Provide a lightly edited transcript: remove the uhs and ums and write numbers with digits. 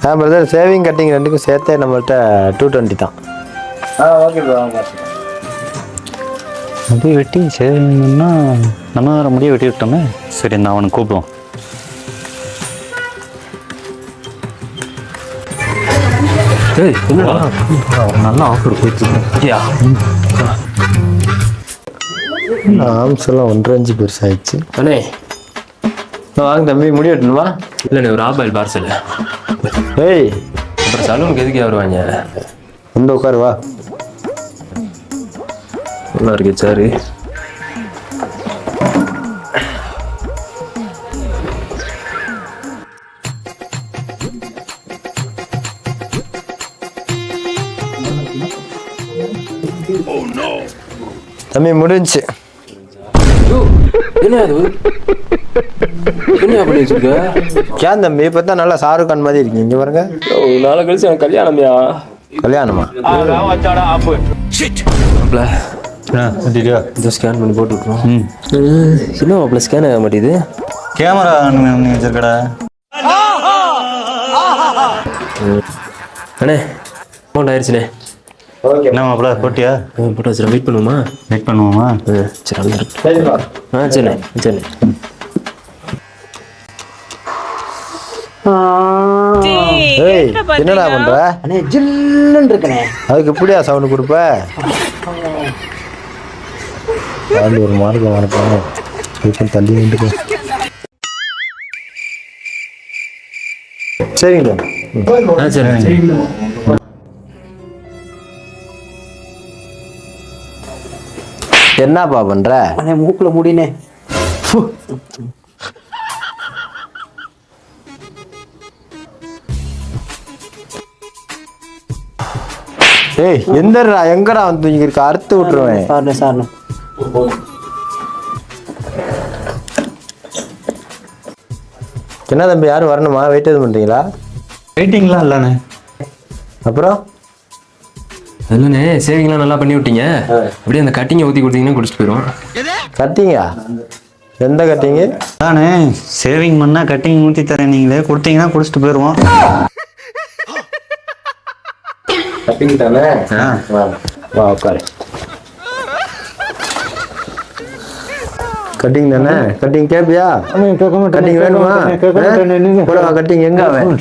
Brother saving cutting ரெண்டுக்கும் சேர்த்தே நம்மள்கிட்ட 220 தான். Okay bro. முடி வெட்டி சேவிங்னா நம்ம வேறு முடிய வெட்டி விட்டோமே. சரி, நான் அவனை கூப்பிடுவோம். நல்ல ஆஃபர் போயிட்டு ஆம்ஸ் எல்லாம் 1.5 பெருசாகிடுச்சு. அண்ணே வாங்க தம்பி, முடி வெட்டணுமா? இல்லைண்ணே, ஒரு ஆபாயில் பார்சல். ஏய், அப்புறம் சலூனுக்கு எதுக்கே வருவாங்க? வந்து உட்காரு வா. நல்லா இருக்கு சாரு. தம்பி முடிஞ்சு. என்ன அது? என்ன அப்படி வச்சிருக்க? ஏன் தம்பி இப்போ தான் நல்லா ஷாருக் கான் மாதிரி இருக்கீங்க. இங்கே பாருங்க. நாளை கழிச்சு எனக்கு கல்யாணம்யா. கல்யாணமா? இதை ஸ்கேன் பண்ணி போட்டு விட்டுருவோம். என்ன அப்படி ஸ்கேன் ஆக மாட்டேது? கேமரா வச்சிருக்கடா. அண்ணே அமௌண்ட் ஆயிடுச்சுண்ணே. என்ன மாப்பிள்ள போட்டியா? போட்டு வச்சுருக்கேன். வெயிட் பண்ணுவோமா? வெயிட் பண்ணுவோமா? சரி, நல்லா இருக்கு. சரிண்ணே சரிண்ணே. ஏய், என்னடா பண்ற? அண்ணே ஜில்லுன்னு இருக்கனே. அதுக்கு இப்படியா சவுண்ட் கொடுப்ப? ஒரு மார்க்கம் வரப்போம் தள்ளி நின்றுக்கும். சரிங்க. சரி. என்னப்பா பண்ற? அண்ணே மூக்குல முடினே. ஏய், எங்கடா வந்து இங்க இருக்க? அறுத்து விட்டுருவேன். சார்ண்ணே. என்ன தம்பி, யாரும் வரணுமா? வெயிட் எதுவும் பண்றீங்களா? வெயிட்டிங்லாம் இல்லைண்ணே. அப்புறம் இல்லைண்ணே, சேவிங்லாம் நல்லா பண்ணி விட்டீங்க. அப்படியே அந்த கட்டிங்கை ஊற்றி கொடுத்தீங்கன்னா குடிச்சிட்டு போயிடுவோம். கட்டிங்கா? எந்த கட்டிங்கு? தானே சேவிங் பண்ணா கட்டிங் ஊற்றி தரேன், நீங்களே கொடுத்தீங்கன்னா குடிச்சிட்டு போயிடுவோம். கட்டிங் தானே? வா உட்காரு. கட்டிங் தானே? கட்டிங் கேப்பியா? கட்டிங் வேணுமா? கட்டிங் எங்க அவன்?